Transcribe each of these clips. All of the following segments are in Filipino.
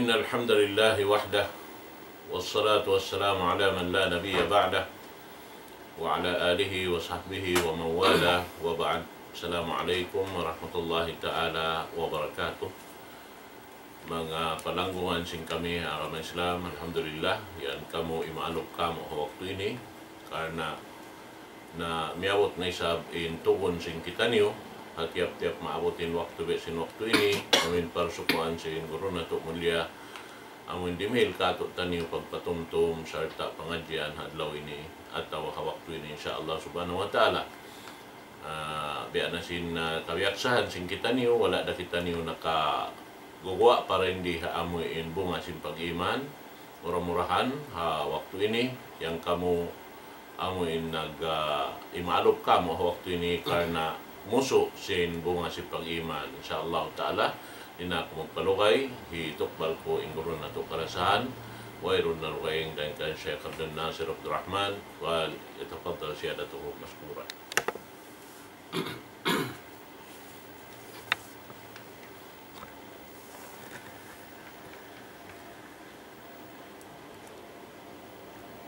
إن الحمد لله وحده والصلاة والسلام على من لا نبي بعده وعلى آله وصحبه ومن والاه وبعد. Assalamualaikum warahmatullahi ta'ala wabarakatuh. Mga palanggungan sing kami agama Islam, alhamdulillah, yan kamo imaalok kamo waktu ini karena na miawot na isab in tugon sing kita niyo at tiap-tiap maabotin waktu besin waktu ini amin parsukuan sin guru na to mulia amin dimil kato taniyo pagpatumtum sarta pengajian hadlaw ini atau waktu ini insyaallah subhanahu wa ta'ala. Biya na sin kawiyaksahan sin kita niyo, wala na kita niyo nakagugwa para hindi haamuin bunga sin pag-iman murah-murahan waktu ini yang kamu amuin imaalok kamo waktu ini karena muso sin bunga sin pag-iman insyaallah ta'ala ina ko magpalugay hitukbal ko ingurun na to karasahan wairun na rugaying dan kan Syekh Abdul Nasir Abdul Rahman wal yatafaddal siyadatuhu maskura.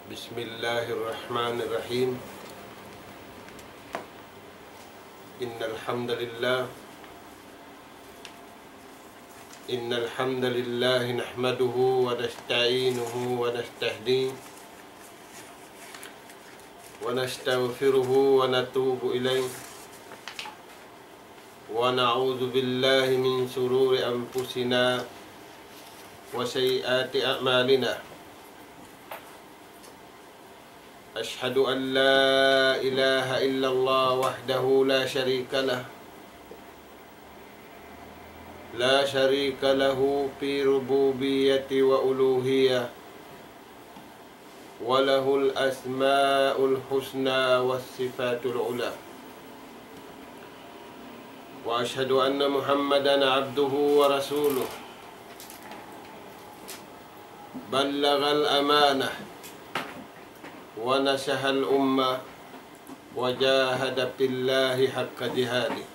Bismillahirrahmanirrahim. Innal hamdalillah nahmaduhu wa nasta'inuhu wa nastahdihi wa nastaghfiruhu wa natubu ilayhi wa na'udzu billahi min shururi anfusina wa sayyiati a'malina. أشهد أن لا إله إلا الله وحده لا شريك له في ربوبية وألوهية وله الأسماء الحسنى والصفات العلى وأشهد أن محمدا عبده ورسوله بلغ الأمانة ونصح الأمة وجاهد في الله حق جهاده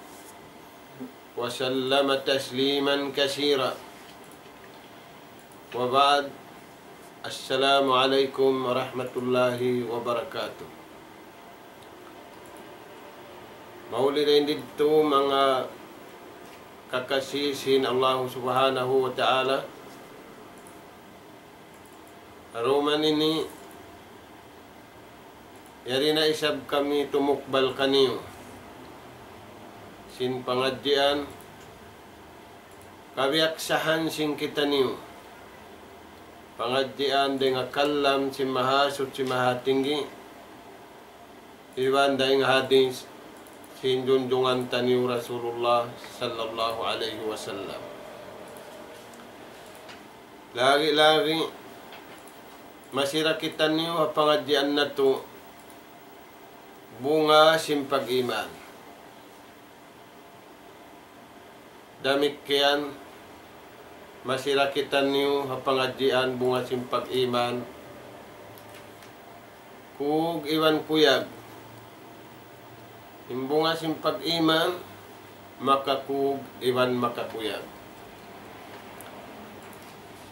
وسلم تسليما كثيرا وبعد. السلام عليكم ورحمة الله وبركاته. Maulirin dito mga kakasisin Allah subhanahu wa ta'ala. Aruman ini yari na isab kami tumukbal kaniyo sin pangadjian kawiaksahan sin kita niyo pangadjian dengan kalam si mahasud si mahatinggi iwan daing hadis sin junjungan taniyo Rasulullah sallallahu alaihi wasallam. Lagi-lagi masira kita niyo pangadjian na to bunga sin pag-iman. Damikian masirakitan niyo hapangadjian bunga sin pag-iman kug iwan kuyag imbunga sin pag-iman makakug iwan makakuyag.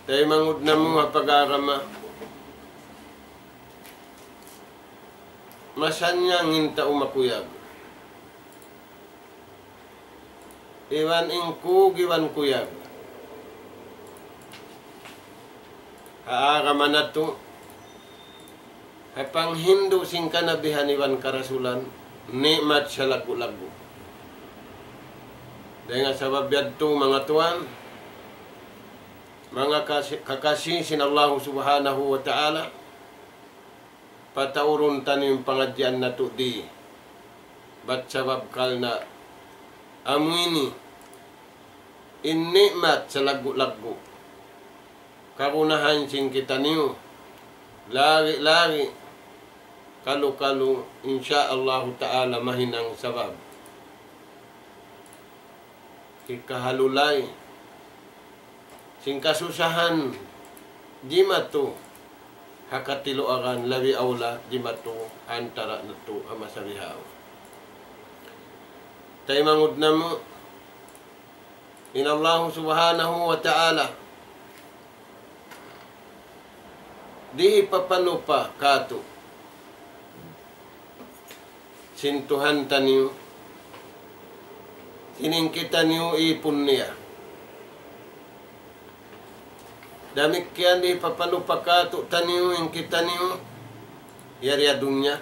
Tay mangud na mo hapag-arama masanya nginta umakuyag. Iwan ingkug iwan kuyag. Haaraman na to. Hapang Hindu sing kanabihan iwan karasulan, nikmat sa lagu-lagu. Dengan sabab yadto mga tuan, mga kakasisin Allah subhanahu wa ta'ala, pataurun tanim pengajian na to di bat sabab kalna amu ini nikmat sa lagu-lagu karunahan sing kita niyo lari-lari kalu-kalu insyaallah ta'ala mahinang sabab ikahalulay sing kasusahan di mato hakatilo akan labi aula di matu antara natu ama sabihaw. Tay mangud namo in Allah subhanahu wa ta'ala di papanupa kato sintuhan taniyo siningkita niyo ipon niya. Damikian di papanupa kato taniyo yung kita niyo yari dunya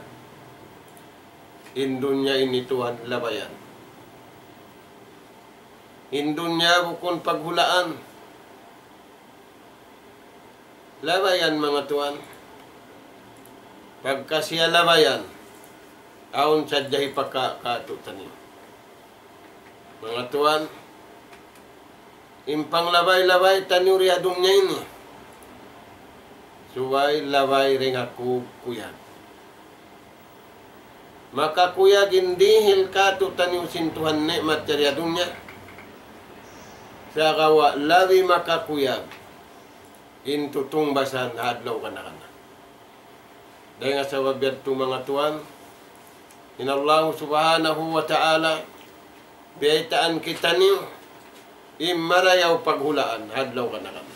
indunya ini Tuhan labayan. Indunya bukun paghulaan. Labayan mga Tuhan. Pagka siya labayan, aon sadyahi pagkakato taniyo. Mga Tuhan, impang labay-labay taniyo riya dunya ini. Suway labay ring ako kuyag. Maka kuyag indihil kato taniyo sintuhan ne materya dunya. Sa kawa labi makakuyag intutung basan hadlaw kana-kana. Dahil nga sa wabiyadto mga Tuhan, inallahu subhanahu wa ta'ala biyaitaan kita niyo imarayaw paghulaan hadlaw kana-kana.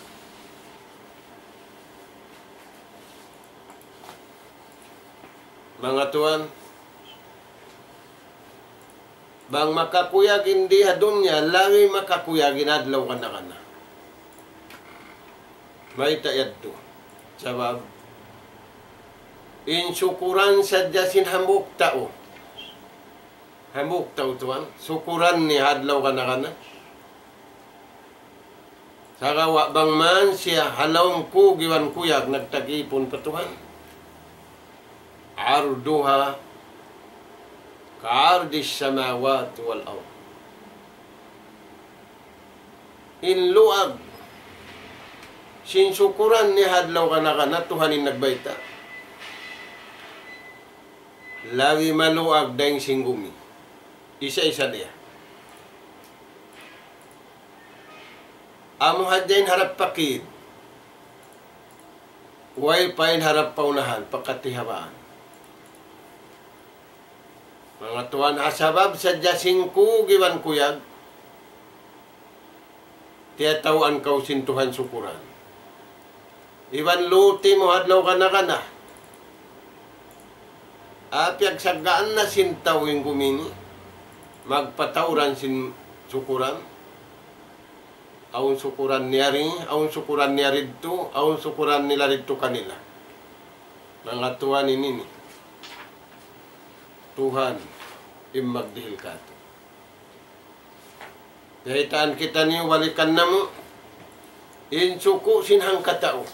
Mga Tuhan, bang makakuyag hindi hadunya, lagi makakuyagin adlaw kana-kana. May tayad to. Sabab, insukuran sadya sin hambuk tao. Hambuk tao Tuhan. Sukuran ni hadlaw kana-kana. Sakawa bang man siya halawang kugiwan kuyag nagtag-ipon pa Tuhan. Arduha ka'ardis samawat wal ard. Inluag sinsukuran ni hadlaw kana-kana Tuhanin nagbayta. Lagi maluag dahing singgumi. Isa-isa niya. Amo hadyain harap pakid. Way pain harap paunahan pagkatihabaan. Mga Tuhan, asabab sa jasingku giwan kuyag, tiyatawaan kau sintuhan sukuran. Iwan luti mo hadlaw kana-kana. Apyag sagaan na sintaw yung gumini, magpatawran sin sukuran. Aun sukuran niyari, aun sukuran niyari dito, aun sukuran nila dito kanila. Mga Tuhan ini. Tuhan, imagdihil ka ito. Dahitaan kita niyo, walikan na mo, insuku sinhang katao.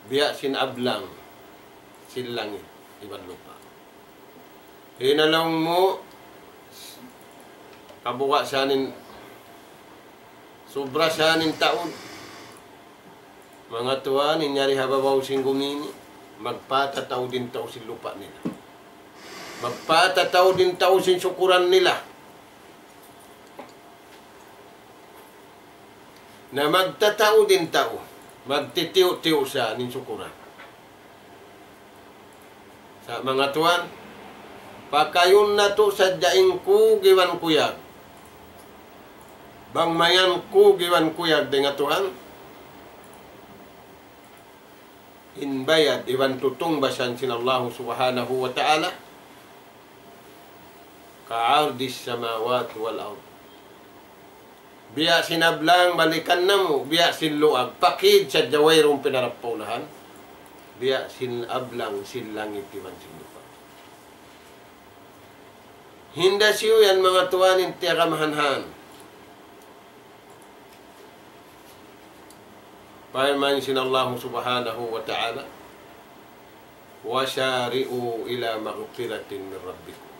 Biya sin ablang, sin langit, ibang lupa. Hinalaw mo, kabuka sanin, sobra sanin taon. Mga Tuhan, inyari hababaw sing gumini, magpatataw din tao sin lupa nila. Magpatataw din tao sin sukuran nila. Na magtatao din tao. Magtitiw-tiw sa nin sukuran. Sa mga Tuhan, pakayon na to sa daing ku giwan kuyag. Bang mayan ku giwan kuyag di nga Tuhan. Inbayad, iwan tutong basan sin Allah subhanahu wa ta'ala. Ka'ardis samawat wal ard. Biya sinablang balikan na mo, biya sinluag, pakid sa jawayrong pinarapaunahan, biya sinablang sinlangit iwan sinlupa. Hinda siyo yan mga Tuhanin tiya kamahanhan. Paman sin Allah subhanahu wa ta'ala, wasari'u ila maghfiratin min rabbikum.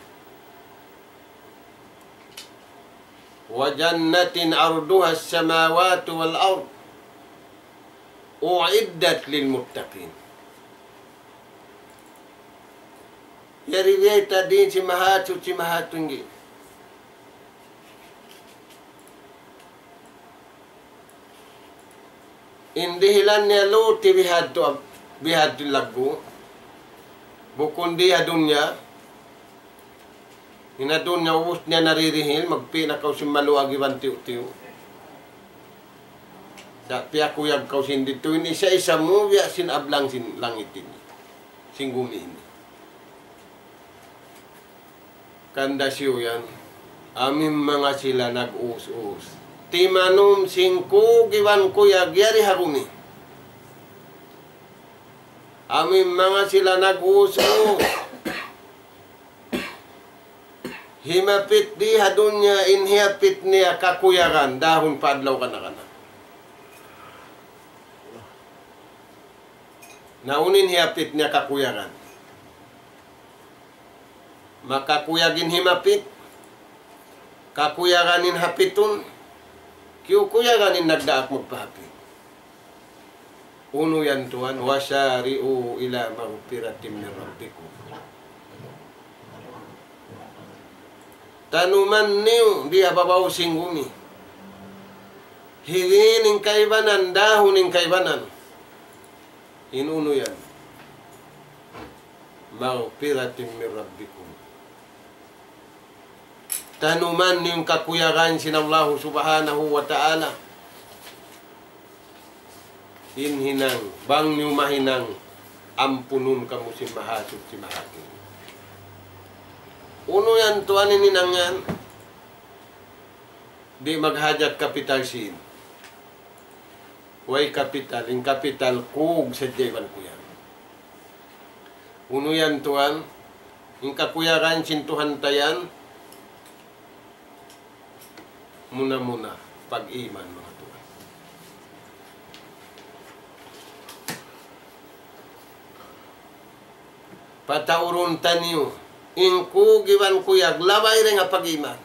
وَجَنَّةٍ عَرْضُهَا السَّمَاوَاتُ وَالْأَرْضُ أُعِدَّتْ لِلْمُتَّقِينَ. Yaribiyata din si mahatunggi. Indihilan niya luti bihad lagu. Bukun diya dunya. Hinadun niya ubus niya naririhil, magpinakaw si maluag iwan tiyo-tiyo. Sa piyakuyag kau sin dito ini isa-isa mo biya sin ablang sin langit ini. Sin bumi ini. Kanda siyo yan. Amin mga sila nag-us-us. Timanum singko giwan kuyag yari harumi. Amin mga sila nag-us-us. Himapit di hadunya inhiyapit niya kakuyagan dahon paadlaw ka na. Naunin hiyapit niya kakuyagan. Makakuyagin himapit. Kakuyaganin hapitun. Kiyukuyaganin nagdaak magpahapit. Uno yan tuan. Wasari'u ila magpiratim ni Rabbikum. Tanuman niyo di ababaw singgumi. Hirin kaibanan, dahon ng kaibanan. Inuno yan. Magpiratim ni Rabbikum. Tanuman niyong kakuyagan sinallahu subhanahu wa ta'ala. Hinang, bang niyo mahinang, ampunun kamu si mahasud si mahakin. Uno yan, tuanin ninang yan. Di maghajat kapital sin. Way kapital, in kapital kug sa jayban ko yan. Uno yan, tuan. In kakuyagan sintuhan tayan. Muna-muna, pag-iman mga tuan. Pataurun taniyo. In kugiwan kuyag, labay rin nga pag-iman.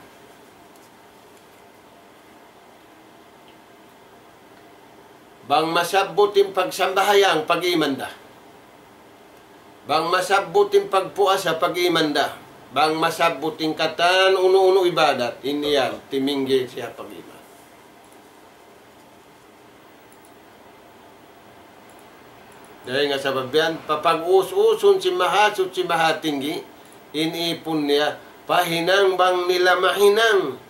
Bang masabutin pagsambahayang pag-imanda. Bang masabutin pagpuasa pag-imanda. Bang masabutin katan uno-uno ibadat. Iniyan, timinggi siya pag-iman. Dahil nga sa babian, papag-us-usun si mahasut si mahatinggi, inipon niya, pahinang bang nila mahinang,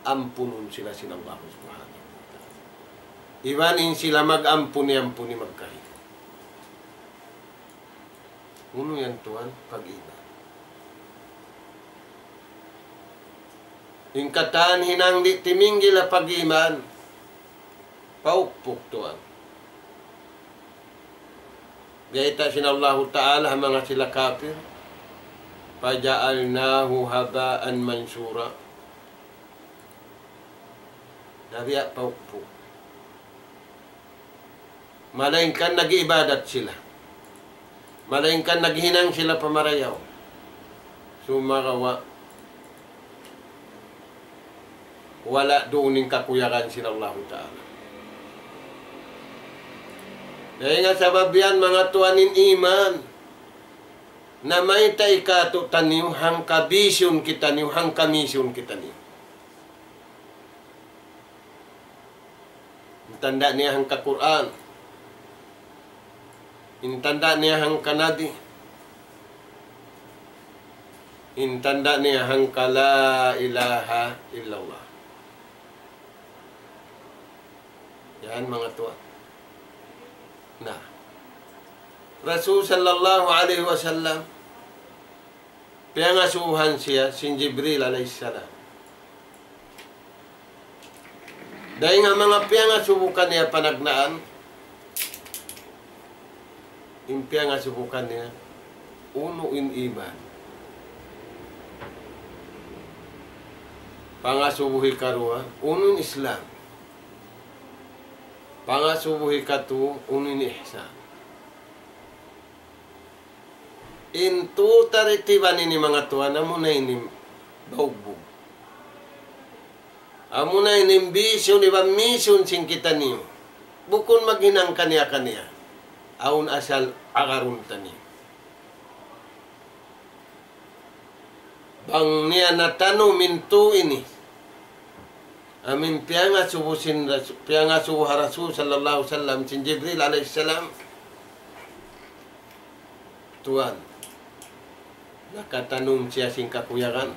ampunon sila sinallahu subhanahu. Iwanin sila mag-ampuni-ampuni magkahit. Uno yan tuan, pag-iman. Yung kataan hinang di timinggil na pag-iman, paupok tuan. Gaita sinallahu ta'ala mga sila kafir, paja'alnahu habaan mansura. Nariya paupok. Malainkan nag-iibadat sila. Malainkan naghinang sila pamarayaw. Sumarawa. Wala doon yung kakuyakan sinallahu ta'ala. Dahil nga sabab yan mga tuanin iman. Na may taikato taniyo hang kabisyon kita niyo, hang kamisyon kita niyo. Tanda niya hang ka-Quran. Intanda niya hang kanadi. Intanda niya hang kala ilaha illallah. Yan mga tuwa. Nah. Rasul sallallahu alaihi wasallam piyangasuhan siya sin Jibril alaihissalam. Dahil nga mga piyangasubukan niya panagnaan, impia nga subukan niya, uno in iman. Pangasubuhi karua, uno in Islam. Pangasubuhi katu, uno in ihsan. Intu taritiban ini mga tuan, amo na ini baugbog. Amo na ini bisyon, iba misyon sing kita niyo. Bukon maghinang kaniya-kaniya. Aun asal agarun tani. Bang niya natano mintu ini. Amin pianga subusin pianga subuh Rasul sallallahu alaihi wasallam sin Jibril alaihi salam. Tuan. Nakatanum siya sing kakuyakan.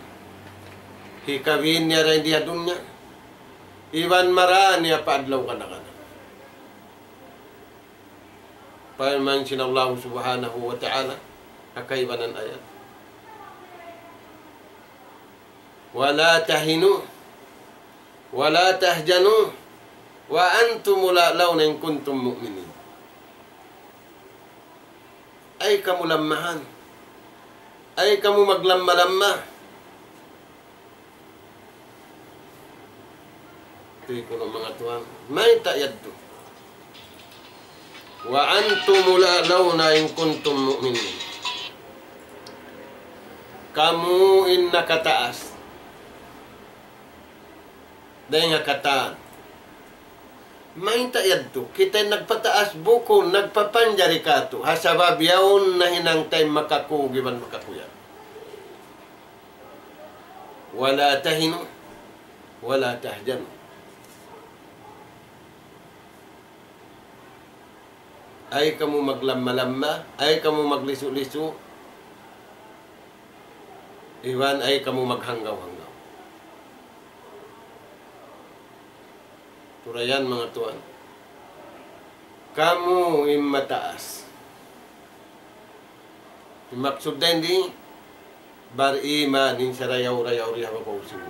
Hikawin niya rin diya dunya. Iwan maraan niya paadlaw ka na ka na. Paman sinallahu subhanahu wa ta'ala, kakaibanan ayat. Wala tahinu, wala tahjanu, wa antum la'lawna in kuntum mu'minin. Ay kamu lamahan, ay kamu maglamma-lamma. Ito'y ko ng mga tuwan, may tayad to. Wa antum la'lawna in kuntum mu'minin. Kamu in nakataas. Dahil nga kataan. May tayad to. Kita'y nagpataas buko, nagpapanjari ka to. Hasabab yaon na hinangtay makakugiban makakuya. Wala tahinu, wala tahjanu. Ay kamu maglamma-lamma, ay kamu magliso-liso, iwan ay kamu maghanggaw-hanggaw. Turayan mga tuan, kamu mataas. Maksud din di, bariman din sa rayaw-rayaw riha mapausin.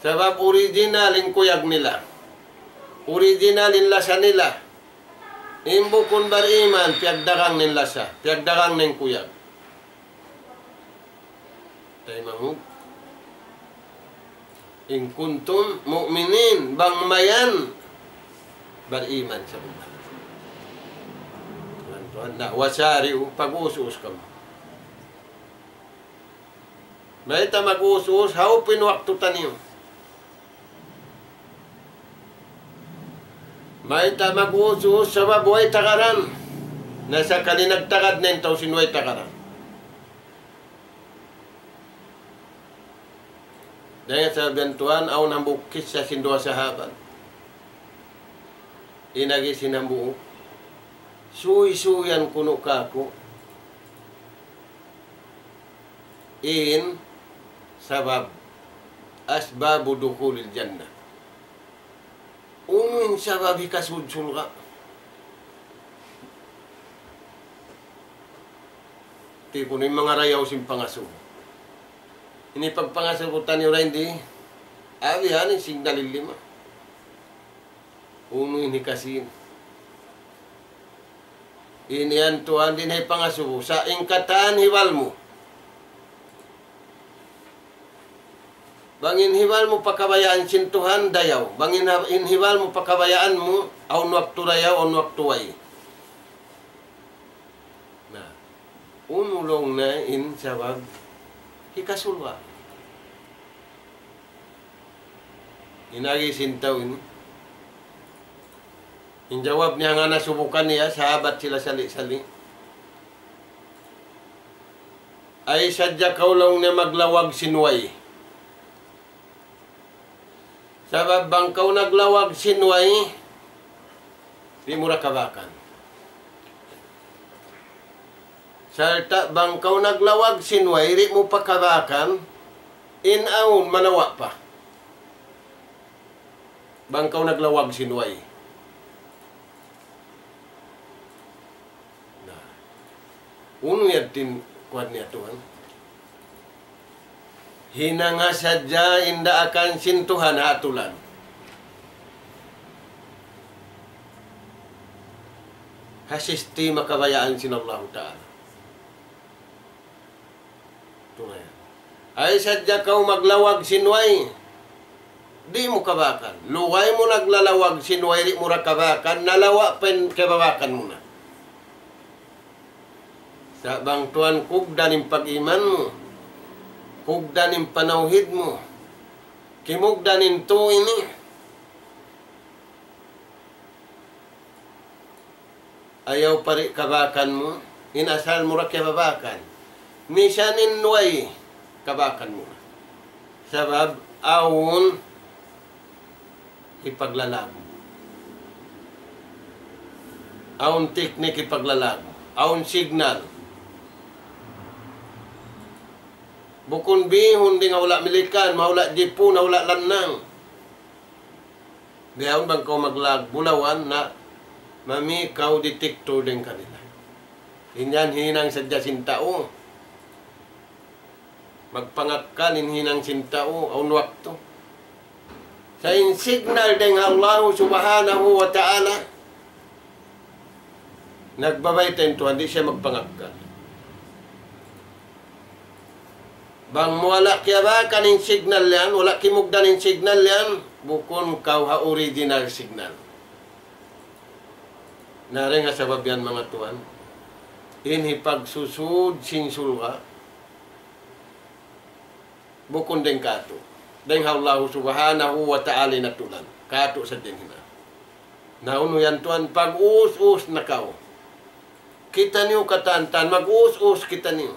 Sabab originalin kuyag nila. Originalin lasa nila. Imbo kun bariman, piyagdagang nin lasa. Piyagdagang nin kuyag. Tayo mahug. In kuntum mu'minin, bangmayan, bariman sa bulan. Tuhan na, wasari'u, pag-usus ka mo. May ta mag-usus, haupin waktu taniyo. May ta mag-usus, sabab way takaran. Nasa kalinagtakad na yung sinuway takaran. Dahil sa bantuan, aw nang bukis sa sindua sahabat. Inagi sinambuo. Suy-suyan kuno kako. In sabab asbabu dukhulil jannah. Unuin sabab ikasudsul ka. Tipo ni mga rayaw simpangasubo. Ini pagpangasabutan niyo rin di, abihan yung signal 5. Uno ini kasin. Ini ang tuhan din ay pangasubo. Sa ingkatan hiwal mo. Bangin hiwal mo pakabayaan sintuhan dayaw. Bangin hiwal mo pakabayaan mo, aun waktu rayaw, aun waktu way. Nah, unulong na in sabab hikasulwa. Inagi sintaw ini. Injawab niya nga nasubukan niya, sahabat sila sali-sali. Ay sadya kaulong niya maglawag sinway. Sabab bangkaw naglawag sinway, di mura kabakan. Salta bangkaw naglawag sinway, di mo pakabakan, inaon manawa pa. Bangkaw naglawag sinway. Nah, uno yatin kuat niya Tuhan. Hinanga sadya inda akan sintuhan hatulan. Hasisti makabayaan sinallahu ta'ala. Tunay. Ay sadya kau maglawag sinway, di mo kabakan. Luway mo naglalawag sinway, di mo rakabakan, nalawa pen kababakan mo na. Sa bang tuan kugdan yung pag-iman mo, kugdan yung panauhid mo, kimugdan yung to ini. Ayaw pari kabakan mo, inasal mo ra kababakan. Misanin nuay kabakan mo na. Sabab, awon ipaglalago. Awon teknik ipaglalago. Awon signal. Bukun bihon di nga wala milikan, mawala jipo na wala lanang. Diyan bang kau magbulawan na mamikaw detektor din kanila. Inyan hinang sadya sintao. Magpangakal hinang sintao aun waktu. Sa signal din Allah subhanahu wa ta'ala, nagbabay tayo hindi siya magpangakal. Bang wala kaya ba kaning signal yan, wala kimugdan ng signal yan, bukon kau ha original signal. Nari nga sabab yan mga tuan, inhi pagsusud sinsulga, bukon din kato. Deng Allah subhanahu wa ta'ala natulan. Kato sa din hina. Nauno yan tuan, pag-us-us na kao. Kita niyo katantan, mag-us-us kita niyo.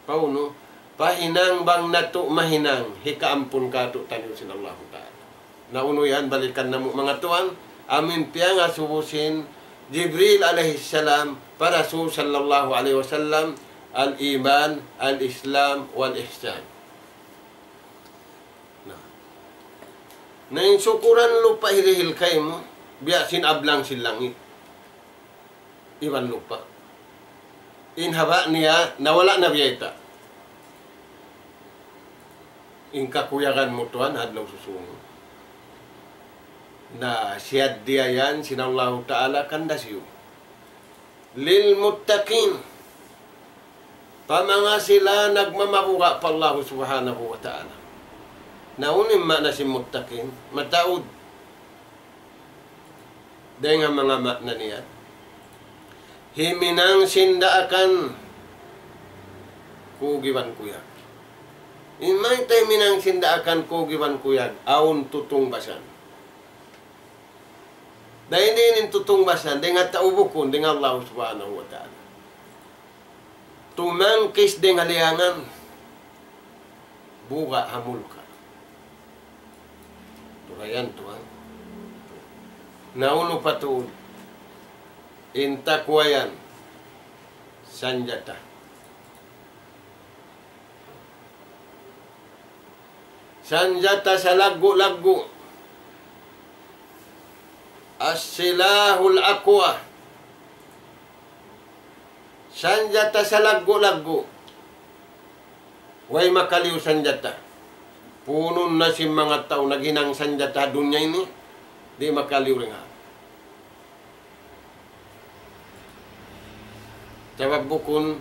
Pauno, pahinang bang nato mahinang, hikaampun kato taniyo sin Allah ta'ala. Nauno yan, balikan na mo mga tuan, amin piya nga subusin, Jibril alaihissalam, para Rasul sallallahu alaihi wasallam, al-iman, al-islam, wal-ihsan. Na yung sukuran lupa hirihil kayo mo, biya sinablang silangit. Iwan lupa. Inhaba niya, nawala na biyeta. Inkakuyakan mo tuan, hadlaw susungo. Na siyad diya yan, sinallahu ta'ala, kandasyo. Lil muttaqin. Pamanga sila nagmamabuka pa Allah subhanahu wa ta'ala. Naunin makna si muttaqin, mataod. Dahil nga mga makna niya. Himinang sindaakan kugiwan kuyag. Imay tayo minang sindaakan kugiwan kuyag, aun tutungbasan. Dahil din tutungbasan, dengan taubukon, dengan Allah subhanahu wa ta'ala. Tumangkis din haliangan, buka hamul ka. Turayan tuan. Nauno patuod. Intakwayan. Sanjata. Sanjata sa lagu-lagu. As-silahul aqwa. Sanjata sa lagu-lagu. Way makaliw sanjata. Punon na si mga tao naghinang sanjata dunya ini, di makaliw rin ha. Sabab bukon,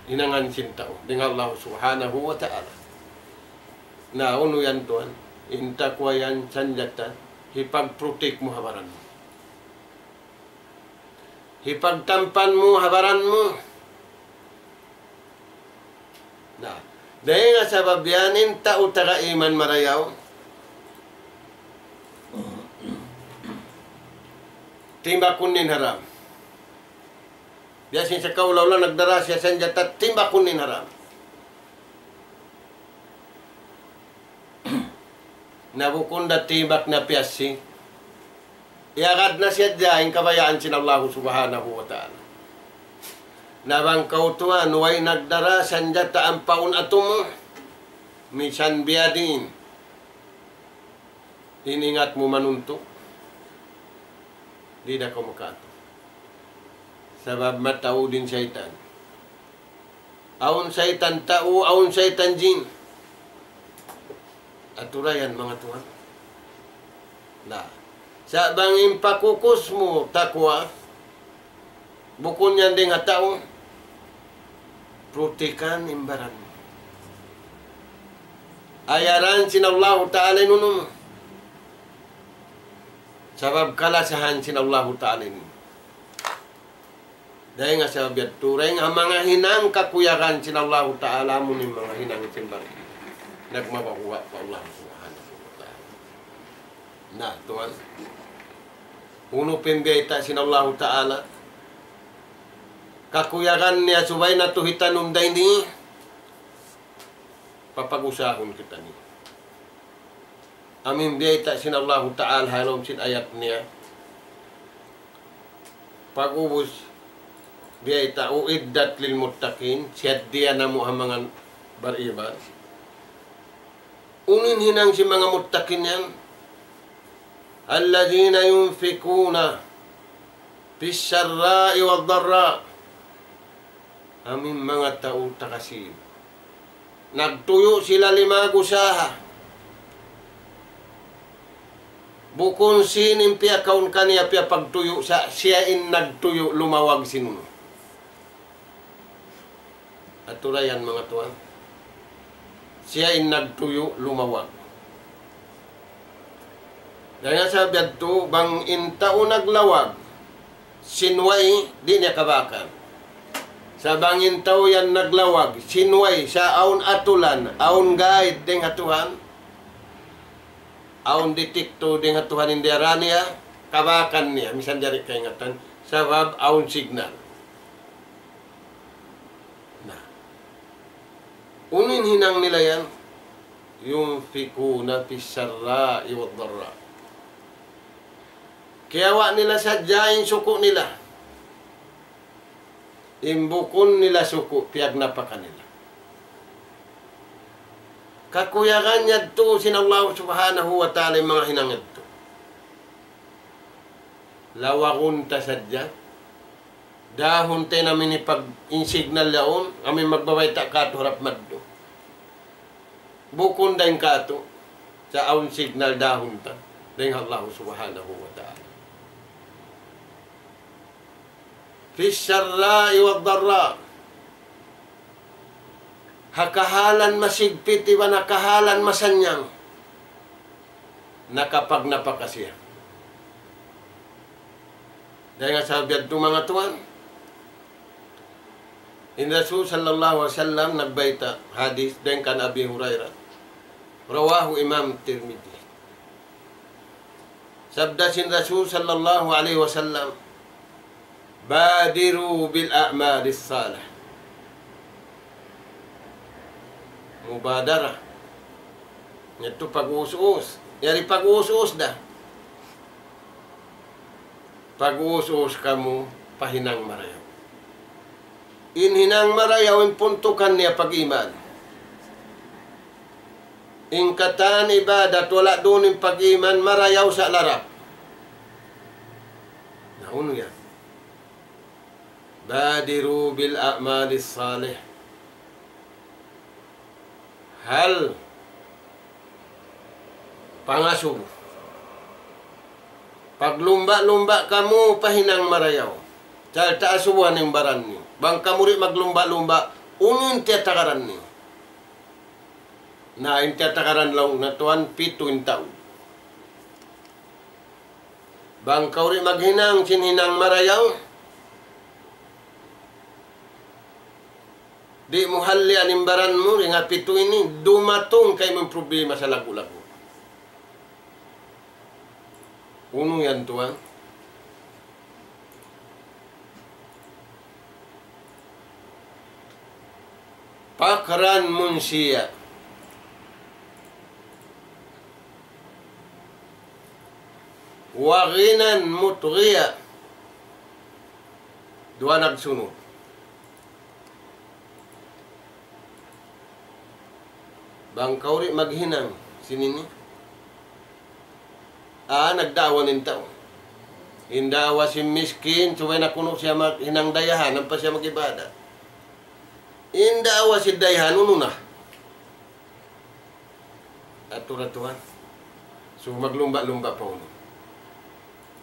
hinangan sin tao, dengan Allah subhanahu wa ta'ala. Na uno yan tuan, intakwa yan sanjata, hipag-protect mo habaran mo. Hipagtampan mo habaran mo. Na, dahil nga sa babyanin, tao taga-iman marayaw. Timbakon nin haram. Biyasin sa kaulaw lang, nagdara siya sanjata, timbakon nin haram. Nabukunda timbak na piyasi. Iagad na siya dyan, kabayaan sinallahu subhanahu wa ta'ala. Nabang kautuan, way nagdara sanjata ang paun atum, misan biyadin. Iningat mo manunto, di na ko makato. Sabab matao din syaitan. Aun syaitan tao, aun syaitan jin. Aturayan mga tuan. Na, sa bangin pakukus mo takwa, bukon yan din nga tao, protekan imbaran mo. Ayaran sinallahu ta'ala nunum. Sabab kalasahan sinallahu ta'ala nunum. Dahil nga sabab yan turay nga mga hinang kakuyakan sinallahu ta'ala mo ni mga hinang simbar. Nagmabakuha pa Allah subhanahu wa ta'ala. Na, tuwan. Uno pimbeta sinallahu ta'ala. Kakuyakan niya subay na tuhitan umday ni. Papag-usahon kita ni. Amin biyeta sinallahu ta'ala halom sin ayat niya. Pag-ubos biyeta uiddat lil muttaqin. Siyad diya na mo ang mga bariban. Unin hinang si mga muttaqin yan. Alladzina yunfikuna fis sarra'i wad dharra. Aming mga tao takasin. Nagtuyo sila 5 gusaha. Bukon sining piyakaon kaniya piya pagtuyo sa siya in nagtuyo lumawag sinuno. Atulayan mga tuwan. Siya in nagtuyo lumawag. Dahil sabi ito, bang intao naglawag, sinway, di niya kabakan. Sa bangin tao yan naglawag, sinway, sa aun atulan, aun guide, ding hatuhan, aun detekto, ding hatuhan, hindi araniya, kabakan niya, misan jari kaingatan, sabab aun signal. Nah, unin hinang nila yan, yung fikuna pisarra iwad darra. Kiyawa nila sadyain suko nila. Imbukon nila suko, piyag napaka nila. Kakuyagan niya ito, sinallahu subhanahu wa ta'ala yung mga hinangad ito. Lawakun ta sadya. Dahon tayo namin ipag-insignal yaon, amin magbabay ta kato harap maddo. Bukon dahil kato, sa aun signal dahon ta, dahil Allah subhanahu wa ta'ala. Fis sarra'i wad dharra. Hakahalan masigpit, iba nakahalan masanyang. Nakapag napakasiya. Dahil nga sabi ito mga tuwan, in Rasul sallallahu alaihi wasallam nagbaita hadis din kan Abi Hurairah. Rawahu Imam Tirmidhi. Sabda sin Rasul sallallahu alaihi wasallam, badiru bil a'malis salah. Mubadara. Ito pag-uus-us. Yari pag-uus-us da. Pag-uus-us kamu pahinang marayaw. Inhinang marayaw ang puntukan niya pag-iman. Ingkatan ibadat wala doon yung pag-iman marayaw sa larap. Nauno yan. Badiru bil a'malis salih. Hal pangasub. Paglumba-lumba kamu pahinang marayaw. Dahil taasubuhan ng baran niyo. Bang kamuri maglumba-lumba, unong tiyatakaran niyo. Na yung tiyatakaran lang na tuwan, 7 taon. Bang kauri maghinang, sinhinang marayaw, di mo hali animbaran mo, nga 7 ini, dumatong kay mong problema sa lagu-lagu. Uno yan tuwan. Pakran munsiya. Waginan mutgiya. Dua nagsunod. Bangkaw rin maghinang. Sinini? Nagdawa ng tao. Hindawa si miskin, suway na kuno siya hinang dayahan, ang pa siya mag-ibada. Hindawa si dayahan, uno na. Aturatuan. So maglumba-lumba pa uno.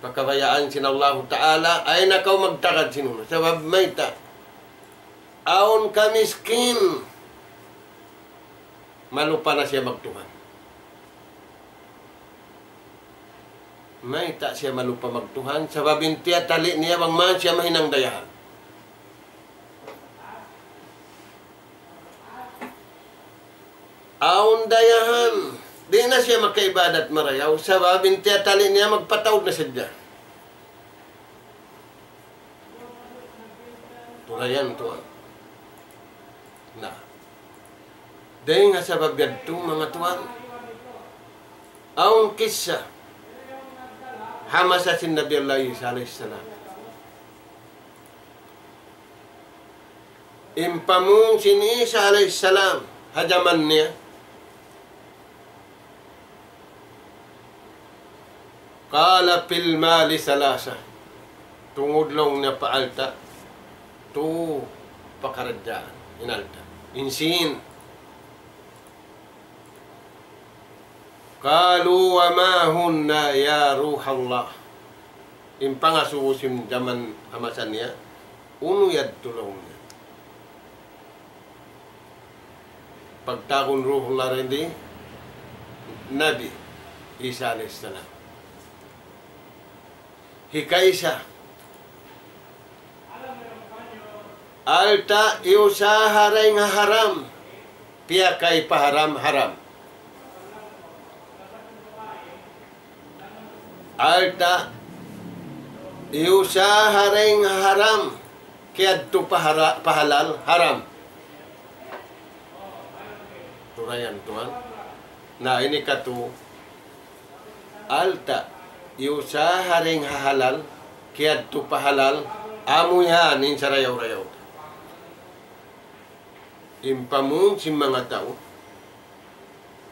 Pagkabayaan sinallahu ta'ala, ay nakaw magtakad sinuno. Sabab may ta. Aon ka miskin. Malupa na siya magtuhan. May ta siya malupa magtuhan. Sabab intiya tali niya, bang man siya mahinang dayahan. Aon dayahan. Di na siya magkaibadat marayaw. Sabab intiya tali niya, magpatawd na siya. Tulayan to. Na. Dahil nga sabab yadto mga tuwan. Aon kisa. Hamasa sin Nabi Allah Isa alayhi salam. Impamung sin Isa alayhi salam. Hajaman niya. Qala fil mali salasa. Tungod long na paalta. Tu pakaradaan. Inalta. Insin. Qalu wa ma hunna ya ruhallah. Impangasusim zaman amasan niya. Uno yad tulong niya. Pagtakon ruhullah rin di. Nabi Isa a.s. Hikaisa alta iusaharay nga haram piya kay paharam haram alta iusaharay nga haram kayadto pahalal haram turayan tuan na ini katu alta iusaharing hahalal kayadto pahalal amo yan in sarayaw-rayaw. Impamun si mga tao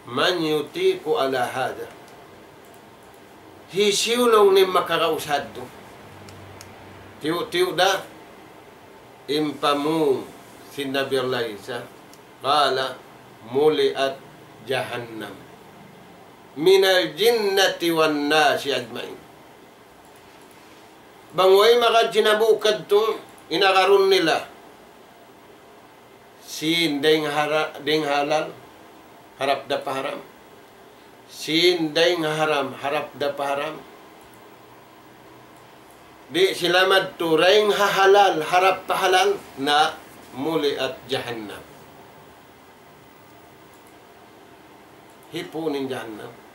man yuti ko ala hada hisiulong ni makakausad to tiyo da impamun si Nabi Allah Isa kala muli at jahannam minal jinnati wan nasi ajmain. Bangway makajinabukad to, inakaroon nila. Sin ding halal, harap da paharam. Sin ding haram, harap da paharam. Di sila madtureng hahalal, harap pahalal na muli at jahannam. Hipunin jahannam.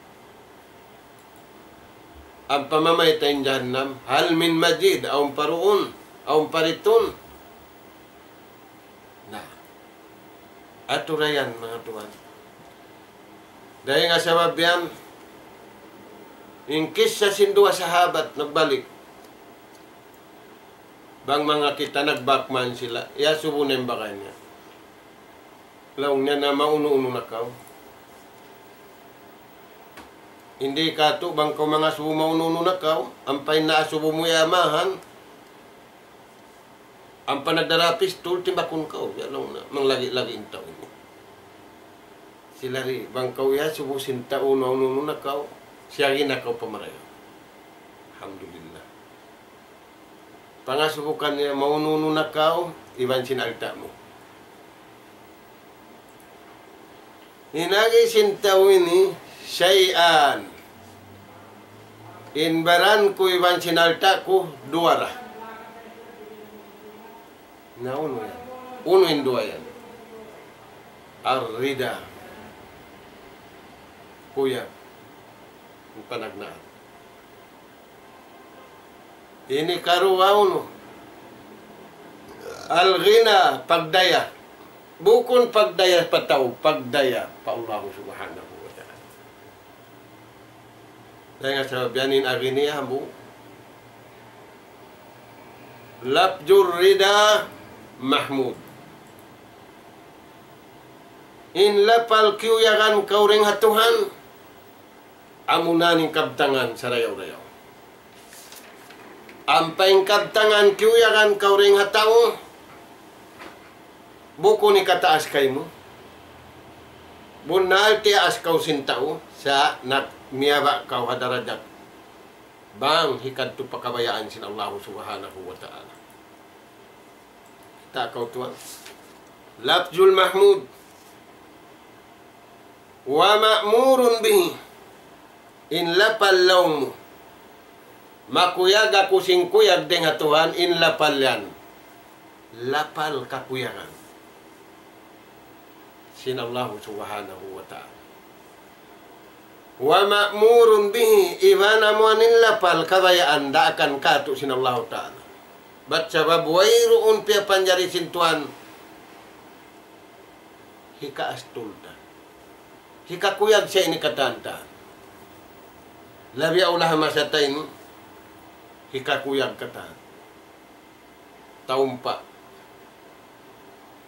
Ang pamamaytay ng jahannam, hal min majid, aung paruon, aung pariton. Na, aturayan mga tuwan. Dahil nga sa mabyan, ingkis sa sindua sahabat, nagbalik. Bang mga kita nagbakman sila, iyasubunin ba kanya? Laong niya na mauno-uno na kao. Hindi ka to, bang ko mga sumaununo na kao, ampay na asubo mo yamahan, ang panagdarapis, tulti bakun kao, yalong na, mang lagi-lagi in taon. Sila rin, bang kao ya, subusin taon, ununo na kao, siya rin na kao pamarayo. Alhamdulillah. Pangasubukan niya, maununo na kao, iban sinalta mo. Hinagi sintaw ini, syai'an. Inbaran ko iban sinalta ko, duara. Na uno yan. Uno in dua yan. Ar-rida. Kuya. Ang panagnaan. Ini karuwa uno. Al-ghina, pagdaya. Bukon pagdaya pataw, pagdaya pa Allah subhanahu wa ta'ala. Dahil nga sa biyanin agini hambu. Labjur rida mahmud. In lapal kiuyagan kauring hatuhan, amunaning kabtangan sa rayaw-rayaw. Ampay kabtangan kiuyagan kauring hataw, buko ni kataas kay mo. Bunal ti as kau sintao sa miyaba kau hadarajat. Bang hikad tu pakabayaan sin Allah subhanahu wa ta'ala. Kita kau tuan. Lafzul mahmud wa ma'murun bihi in lapal lawm makuyag ako sing kuyag ding hatuhan in lapal yan. Lapal kakuyagan sin Allah subhanahu wa ta'ala. Wa ma'murun bihi ibana mo anin lapal kabayaan da akan katu sin Allah ta'ala. Bat sabab wayruun pia panjari sintuan hika astulta. Hika kuyag siya ini katanta. Labi aulah masata ini hika kuyag katan. Taumpa.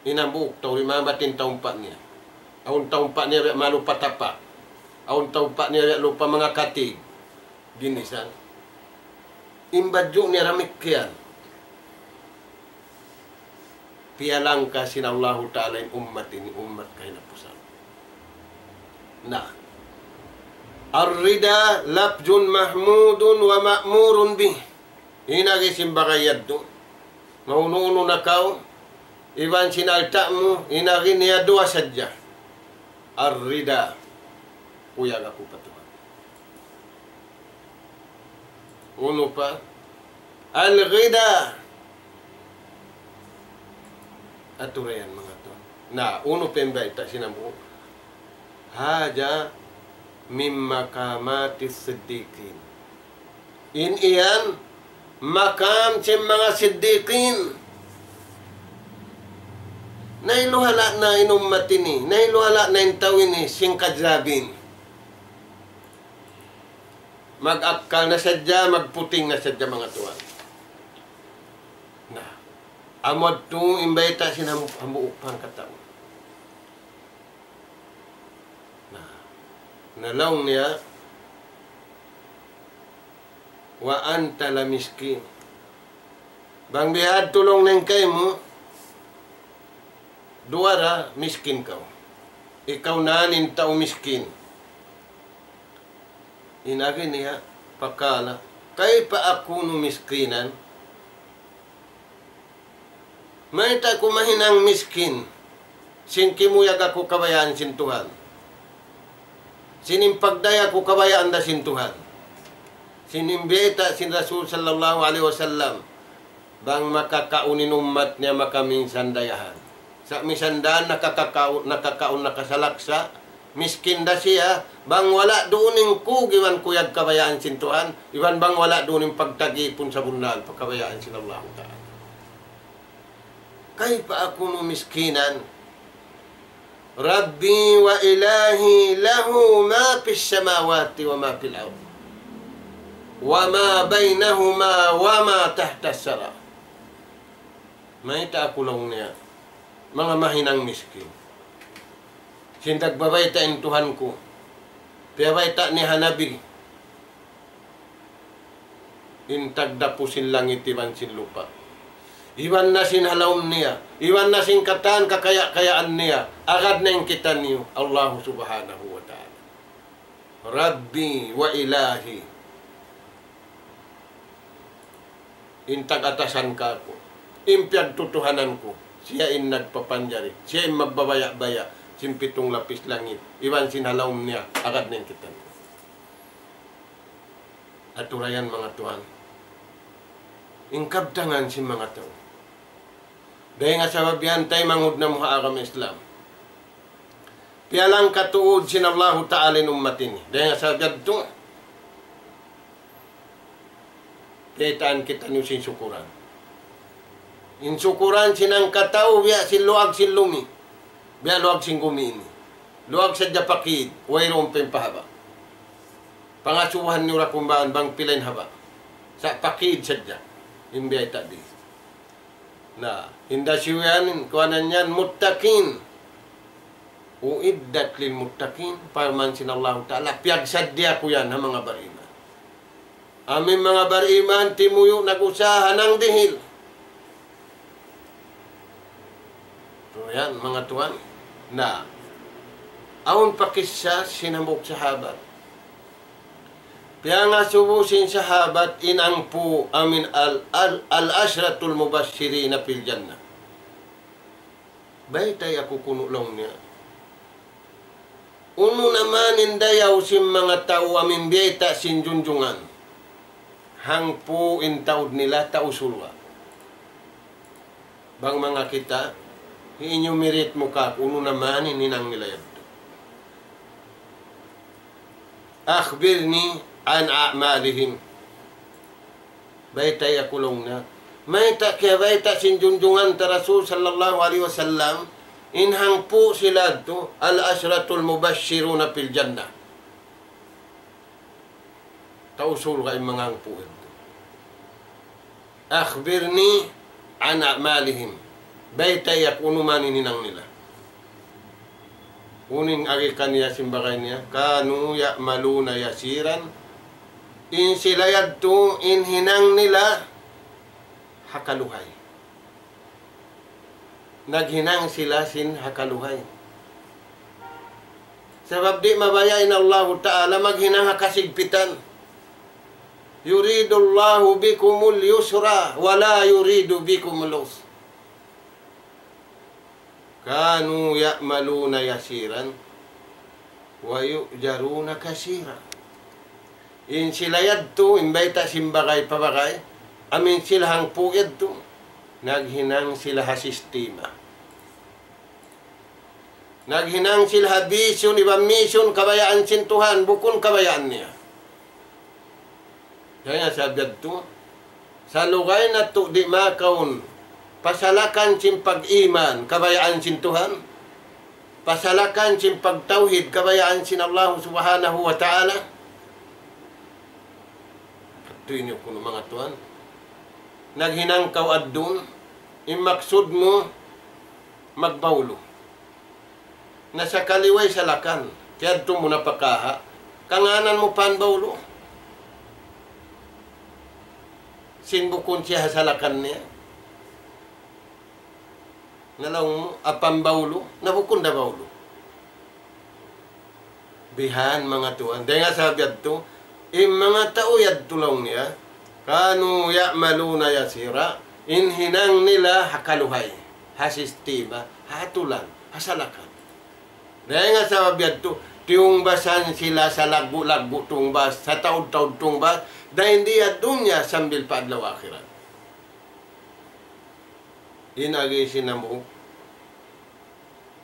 Inambuk tau mabatin taumpa niya. Aun taumpa niya malu patapak. Aun taumpa niya lupa mga katig. ginisan. Imbadyo ni ramikyan. Pialang ka sinallahu ta'ala in ummat ini ummat kay napusan. Na. Ar-rida labjun mahmudun wa ma'murun bih. Inagi simbagayad do. Maununo na kao. Iban sinalta mo. Inagi niya dua sadya. Ar-rida. Uyag ako patuhan. Uno pa. Al-rida. Aturayan mga to. Na, uno pembay ta sinabu. Haja mimma kamatis siddiqin. In iyan, makam sa mga siddiqin. Nailuhala na inumatini. Nailuhala na intawini singkadzabin. Mag-akkal na sadya, magputing na sadya mga tuwan. Na, amod tu imbayta sinamuupang katao. Na, nalaw niya, wa anta la miskin. Bang bihad tulong neng kay mo, duwara miskin kau. Ikaw na nintao miskin. Inagi niya, pakala, kay pa ako no miskinan, may ta kumahinang miskin, sinkimuyag ako kabayaan sin Tuhan. Sinimpagdaya ko kabayaan da sin Tuhan. Sinimbeta sin Rasul sallallahu alaihi wasallam, bang makakaunin umat niya makaminsan dayahan. Sa misandaan nakakaon nakasalaksa, miskin da siya, bang wala doon kugiwan kuyag kabayaan sin Tuhan, iban bang wala doon pagtagipon sa bunal, pagkabayaan sin Allah Ta'ala. Kay pa ako no miskinan, Rabbi wa ilahi lahu ma fis samawati wa ma fil ard, wa ma bainahuma wa ma tahta sara. May ta ako lang niya, mga mahinang miskin. Sindag babayta in Tuhan ko. Piyabayta ni Hanabi. Intagda po sin langit iban sin lupa. Iwan na sin halawm niya. Iwan na sin katan kakaya-kayaan niya. Agad na yung kita niyo. Allah subhanahu wa ta'ala. Rabbi wa ilahi. Intag atasan ka ko. Impyag tutuhanan ko. Siya in nagpapanjari. Siya in magbabaya-baya. Simpitong lapis langit. Iwan sinhalawm niya. Agad na yung kita. At urayan mga tuhan. Ingkabtangan si mga tao. Dahil nga sa mabiyantay mangod na mga agam Islam. Pialang katuod sin Allah Ta'ala ummatin. Dahil nga sa gadto. Kaitaan kita niyo sin sukuran. In sukuran sinang katao. Biya siluag silumi. Biya luag sin kumini. Luag sa japakid. Wairong pimpahaba. Pangasuhan niyo rakumbaan bang pilain haba. Sa pakid sadya. Imbiyay tadi. Na, hinda siyanin, kuanan yan, muttaqin. Uiddat lil muttaqin. Parman sinallahu ta'ala. Piyag sadya ko yan, ha mga bariman. Amin mga bariman, timuyo nag-usahan ng dihil. So yan, mga tuwan. Na, aun pakisya, sinamok sahabat. Kaya nga subusin sahabat inang po amin al-ashratul mubashirina fil jannah. Baytay ako kuno lang niya. Uno naman indayaw sin mga tao amin biyeta sin junjungan. Hang po intaod nila tausulwa. Bang mga kita, inyumirit mo ka, uno naman ininang nila yan. Akhbirni an a'malihim. Baytay akulong na. Mayta kaya bayta sinjunjungan ta Rasul sallallahu alaihi wasallam inhang po sila to al-ashratul mubashiruna fil jannah. Tausul kay mga po ito. Akhbirni an a'malihim. Baytay akuno man ininang nila. Uning agi kaniya simbakay niya kanu ya'maluna yasiran in sila yadto in hinang nila hakaluhay. Naghinang sila sin hakaluhay. Sebab di mabayain Allah Ta'ala maghinang hakasigpitan. Yuridullahu bikumul yusra wala yuridu bikumul usra. Kanu ya'maluna yasiran wa yu'jaruna kasira. In sila yadto, in baita simbagay pabagay, amin sila hang pugad to, naghinang sila ha sistema. Naghinang sila ha bisyon, ibang misyon, kabayaan sintuhan, bukon kabayaan niya. Kaya sabi to, sa lugay na to di makaon, pasalakan sin pag-iman, kabayaan sin Tuhan. Pasalakan sin pagtauhid, kabayaan sin Allah Subhanahu wa Ta'ala. Ito inyo kuno mga Tuhan. Naghinang kaw adun, imaksud mo magbawlo. Nasa kaliway sa lakan, kaya ito mo napakaha, kanganan mo panbawlo. Sinbukon siya sa lakan niya. Nalaw mo, apambawlo, nabukon na bawlo. Bihan mga Tuhan. Dahil nga sabi ito, mga tao yad tulong niya, kanu ya'maluna yasira, inhinang nila hakaluhay, hasistima, hatulan, hasalakan. Dahil nga sabi ito, tiungbasan sila sa lagu-lagu tungbas, sa taod-taod tungbas, dahil hindi at dunya sambil paadlaw akhirat. Inagi sinamu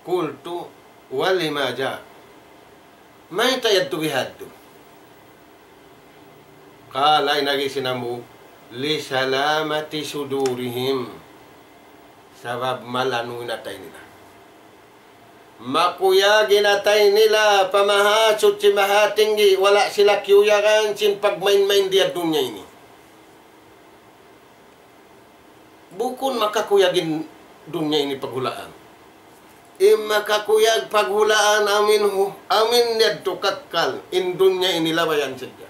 kultu walimaja may tayad tubihad to kala inagi sinamu li salamati sudurihim sabab malanu natay nila makuya ginatay nila pamahasot si mahatinggi wala sila kiyuyakan sin pagmain-main diya dunya ini. Bukon makakuyagin dunya ini paghulaan. Makakuyag paghulaan amin ho. Amin niyadto katkal. In dunya ini labayan sadya.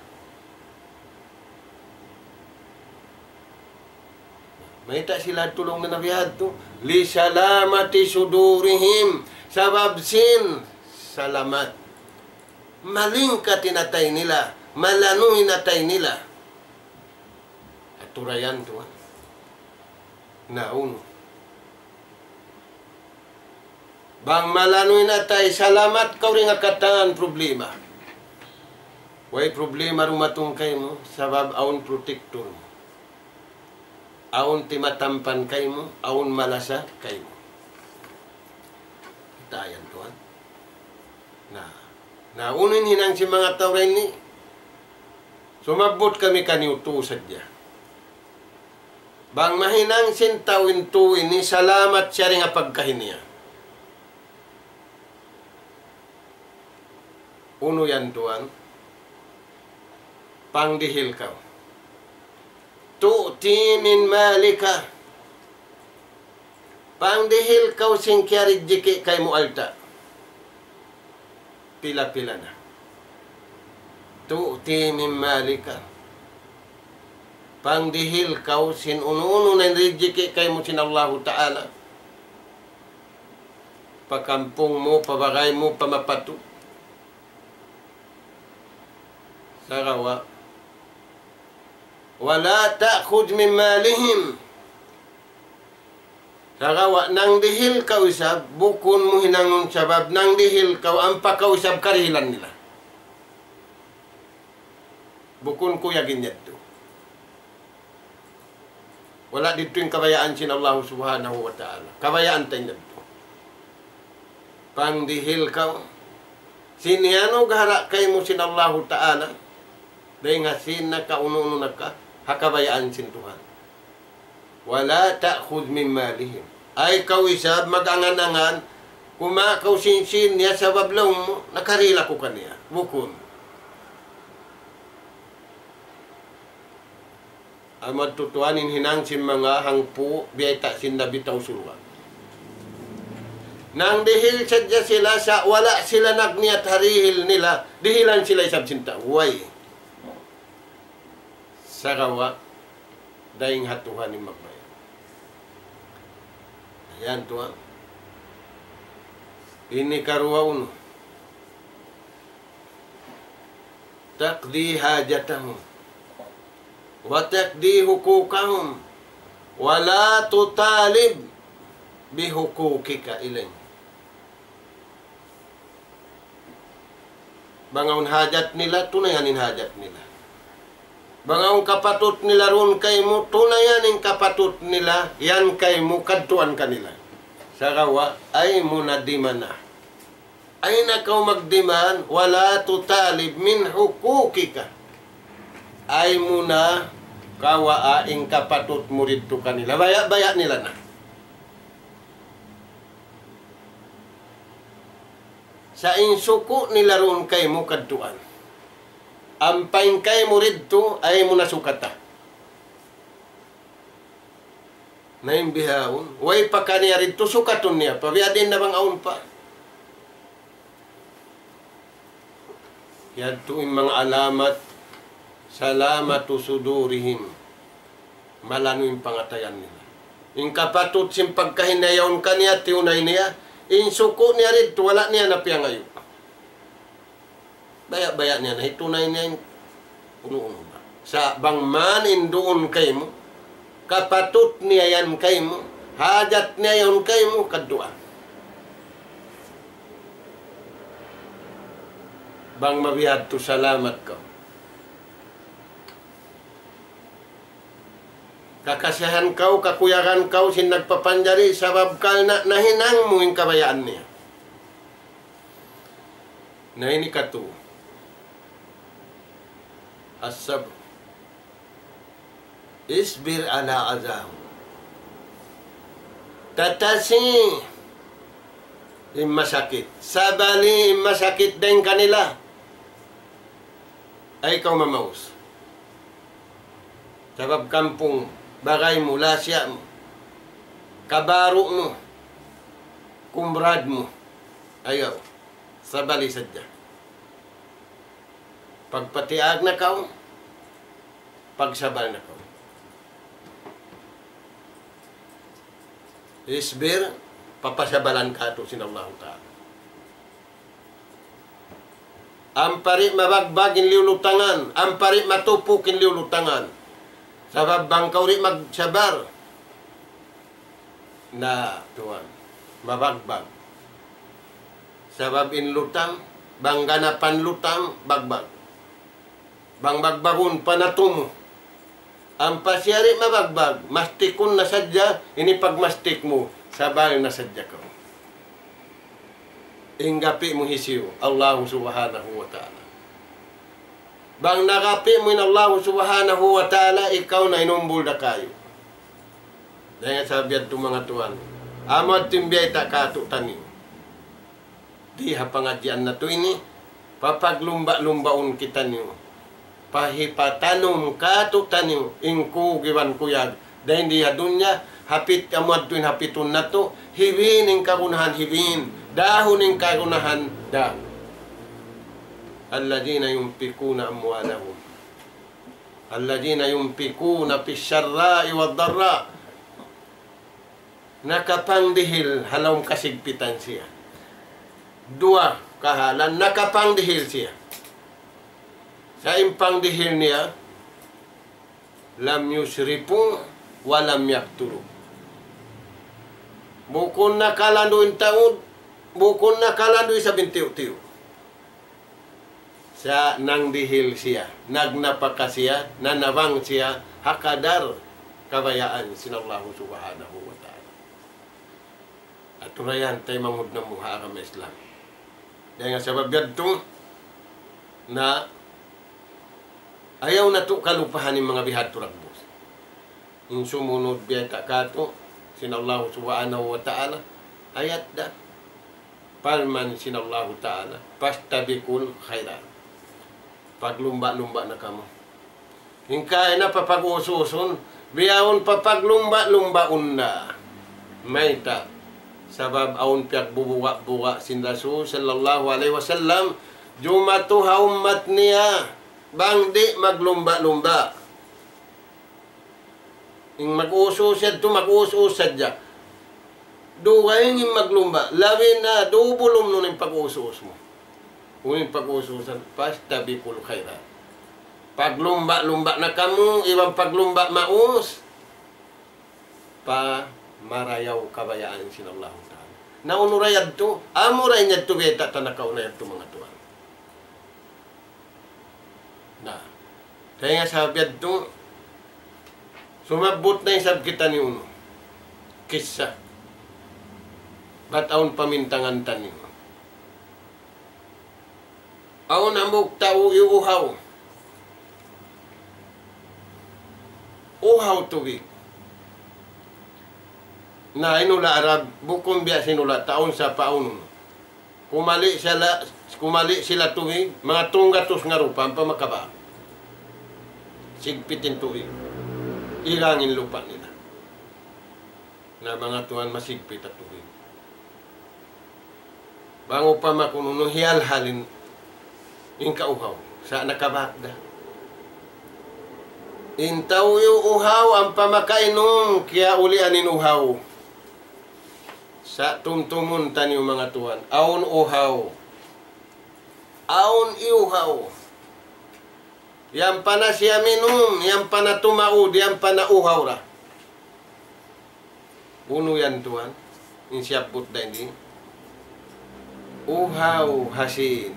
Mahita sila tulong na nabiyad to. Li salamati sudurihim. Sabab sin salamat. Malingka tinatay nila. Malanu hinatay nila. Aturayan to. Nauno. Bang malanoy na tayo, salamat ka rin akataan problema. Way problema rumatong kayo mo, sabab aun protektor mo. Aun timatampan kayo mo, aun malasa kayo mo. Kitayan tuan. Naunin hinang si mga tao rin ni. Sumabot kami kaniuto sadya. Bang mahinang sintawin tuwin ni salamat siya rin nga pagkahiniya. Uno yan tuwan, pangdihil ka. Tu'ti min malika. Pangdihil ka sing kiaridjiki kay mo alta. Pila-pila na. Tu'ti min malika. Pangdihil kau sin uno-uno na rijiki kay mo sin Allah Ta'ala. Pakampung mo, pabagay mo, pamapatu. Sarawa. Wala ta'khud min malihim. Sarawa, nang dihil kau isab, bukun mo hinangon sabab, nang dihil kau, ang pakaw isab karihilan nila. Bukun ko yagin yato. Wala dito yung kabayaan sin Allah Subhanahu wa Ta'ala. Kabayaan tayo nito. Pangdihil ka. Siniyano gahara kay mo sin Allah Ta'ala. Dahil nga sin nakauno-uno na ka. Hakabayaan sin Tuhan. Wala ta'khud min malihim. Ay kawisab mag-angan-angan. Kumakaw sin-sin niya sa bablaw mo. Nakarila ko kaniya. Bukun. Ang matutuanin hinang sin mga hangpu biyay ta sin nabitaw sulwa. Nang dihil sadya sila sa wala sila nagniat harihil nila, dihilan sila isab sinta. Way. sarawa daing hatuhan ni magbayan. Ayan to ha. Ini karuaun taqdi hajatahum wa taqdi hukukahum wa la tutalib bihukukika ilayhim. Bangaun hajat nila, tunayanin hajat nila. Bangaun kapatut nila ron kay mo, tunayanin kapatut nila, yan kay mo, kadtuan kanila. Sarawa, ay mo na dimana. Ay na kau magdiman, wala tutalib min hukukika. Ay mo na kawaaing kapatut mo rito kanila. Baya-baya nila na. Sa insuko nila ron kay mo kadtuan. Ampain kay mo rito ay mo nasukata. Naimbihawon. Way pa kaniya rito sukaton niya. Pabiyadin na bang aun pa. Yan tuwing mga alamat. Salamatu sudurihim. Malano yung pangatayan nila. Yung kapatut sim pagkahinayaon kaniya, tiunay niya. Insuko niya rito, wala niya napiyang ngayon. Baya-baya niya na, itunay niya yung uno-uno ba. Sa bangmanin doon kayo mo, kapatut niya yan kayo mo, hajat niya yan kayo mo, kaduan. Bang mabihad to salamat ka. Kakasiyahan kau, kakuyakan kau, sin nagpapanjari, sabab kal na nahinang mo yung kabayaan niya. Na ini katu. As-sabr. Isbir ala azahu. Tatasi. Masakit. Sabali, masakit din kanila. Ay ikaw mamaus. Sabab kampung, bagay mo, lasya mo, kabaro mo, kumbrad mo, ayaw, sabali sadya. Pagpatiag na kaw, pagsabal na kaw. Isbir, papasabalan ka ito sinallahu ta'ala. Ampari mabagbag in liulutangan, ampari matupok in liulutangan. Sabab bangkaw rin magsabar na tuwan, mabagbag. Sabab in lutang, bangganapan lutang, bagbag. Bang bagbagun panatumo. Ang pasyari mabagbag, mastikon na sadya, ini pagmastik mo, sabay na sadya ka. Inggapi mo hisiyo, Allah subhanahu wa ta'ala. Bang nakapi mo in Allah subhanahu wa ta'ala, ikaw na inumbol na kayo. Dahil sabihan ito mga tuwan, amad timbiyay ta kato tani. Di hapangadyan na ito ini, papaglumba-lumbaon kita niyo. Pahipatanong kato tani, ingku giwan kuyag. Dahil di hadunya, hapit amad tuin hapitun na to, hiwin ang kagunahan hiwin, dahon ang kagunahan dahon. Alladhina yunfikuna amwalahum. Alladhina yunfikuna fi syarra'i wad dharra. Nakapanggdihil halawm kasigpitan siya. Dua kahalan nakapanggdihil siya. Sa impangdihil niya, lam yusrifu wa lam yakturu. Bukon nakalanduin taod, bukon nakalanduin sa bintiw-tiw. Sa nang dihil siya, nagnapaka siya, nanawang siya, hakadar kabayaan sinallahu subhanahu wa ta'ala. At turayan tayo mangud na muha kami Islam. Dahil nga sa babyad to, na ayaw na to kalupahan ng mga bihad turagbos. Yung sumunod biyata kato, sinallahu subhanahu wa ta'ala, ayat da. Palman sinallahu ta'ala, pastabikul khairan. Paglumba-lumba na kamo. Hingkay na papag-ususun, biyawon papaglumba-lumbaon na. May ta. Sabab aun piyak bubuwa-buwa sin Rasul sallallahu alaihi wasallam, jumatuha ummat niya, bang di maglumba-lumba. Yung mag-uusad to, mag-uusad dya. Duwain yung maglumba. Lawin na, dubulong nun yung pag-uus mo. Kung yung pag-uusan, basta bikul khairat. Paglumba-lumba na kamu, ibang paglumba maus. Pa marayaw kabayaan sinallahu ta'ala. Naunurayad to, amuray niya to beta, tanakaunayad to mga tuwan. Na, kaya nga sabiad to, sumabot na yung sabkita ni Uno. Kisa. Bataon pamintangan tanin. Aon amok tao iuhaw. Uhaw tubig. Na inula Arab, bukong biya sinula, taon sa paunon. Kumali sila tubig, mga tunggatos nga rupa, ang pamakaba. Sigpitin tubig. Ilangin lupa nila. Na mga tuwan masigpit at tubig. Bango pa makununo, hiyal-halin yung kauhaw. Sa nakabakda. Intaw yung uhaw ang pamakainom, kaya ulian in uhaw. Sa tumtumun tan yung mga tuwan. Aon uhaw. Aon iuhaw. Yan pa na siya minum, yan pa na tumaud, yan pa na uhaw ra. Uno yan tuwan. Yung siyapot na hindi. Uhaw hasin.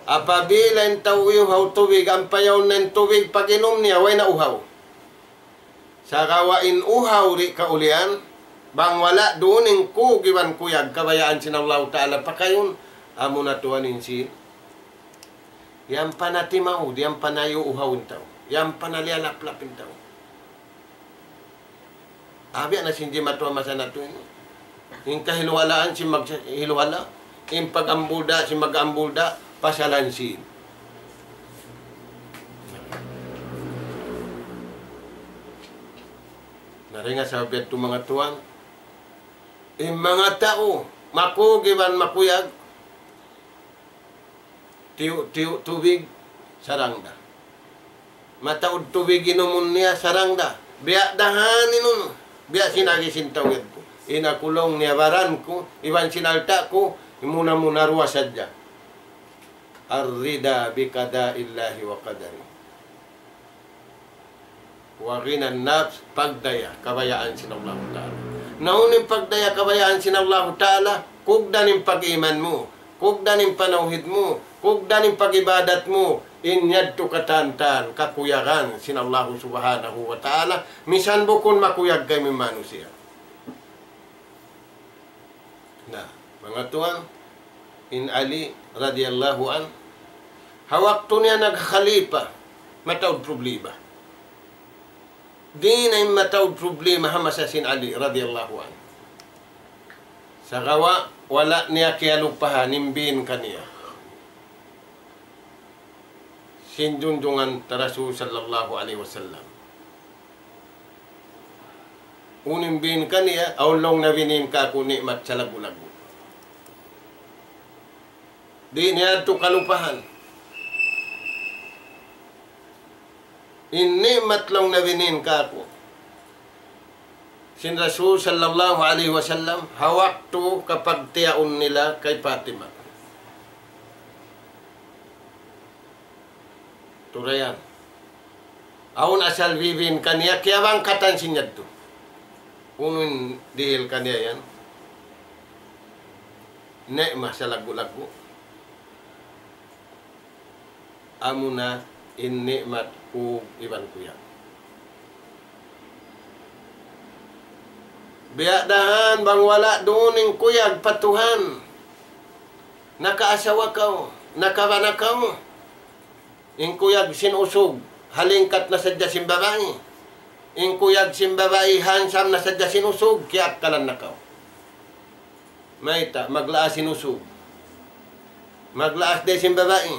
Apabila yung tao iuhaw tubig, ang payaw ng tubig pag inom niya, way na uhaw. Sa kawain uhaw ri kaulian, bang wala doon yung kugiwan kuyag, kabayaan sinallahu ta'ala pa kayon, amo na tuwanin si yan pa na timaw, yan pa na iuhawin tao, yan pa na lialaplapin tao. Abi na hindi matuwa masa na ito. Yung kahiluwalaan si maghiluwala. Yung pag-ambulda si mag-ambulda. Pasalansin. Naringa sa abiyat itong mga tuwang. Yung mga tao, makugiban makuyag. Tubig, sarangda. Mataod tubig inumun niya, sarangda. Biya dahanin nun. Biya sinagi sintawid ko. Inakulong niyabaran ko. Iwan sinalta ko. Muna ruwa sadya. Ar-rida bikada illahi wa qadari. Wakinan nafs pagdaya. Kabayaan sinallahu ta'ala. Naunin pagdaya kabayaan sinallahu ta'ala. Kugdan yung pag-iman mo. Kugdan yung panauhid mo. Kugdan yung pag-ibadat mo. Inyad to katantan, kakuyagan, sinallahu subhanahu wa ta'ala. Misan bukon makuyag kami manusia. Na, mga tuwan, in Ali radiyallahu an, hawak to niya nagkhalipa, matawad problema. Di na yung matawad problema hamasasin Ali radiyallahu an. Sa gawa, wala niya kialupahan, nimbin kaniya. Sinjunjungan Rasul sallallahu alaihi wasallam. Unim bin kaniya, aulong na binim ka kung nikmat sa lagu-lagu. Di niya ito kalupahan. Inimat lang na binim ka ako. Sin Rasul sallallahu alaihi wasallam, hawak to kapag tiyaon nila kay Fatima. Turayan. Aun asal vivin kaniya, kaya bang katansin niya ito? Unong dihil kaniya yan. Nekma sa lagu-lagu. Amo na in nikmat ku iban kuya. Biadahan bang wala doon yung kuyag patuhan. Nakaasawa ka, nakabana ka mo. Yung kuyag sinusog, halingkat na sadya simbabae. Yung kuyag simbabae, hansam na sadya sinusog, kiyak kalan na ka. Mayta, maglaas sinusog. Maglaas de simbabae.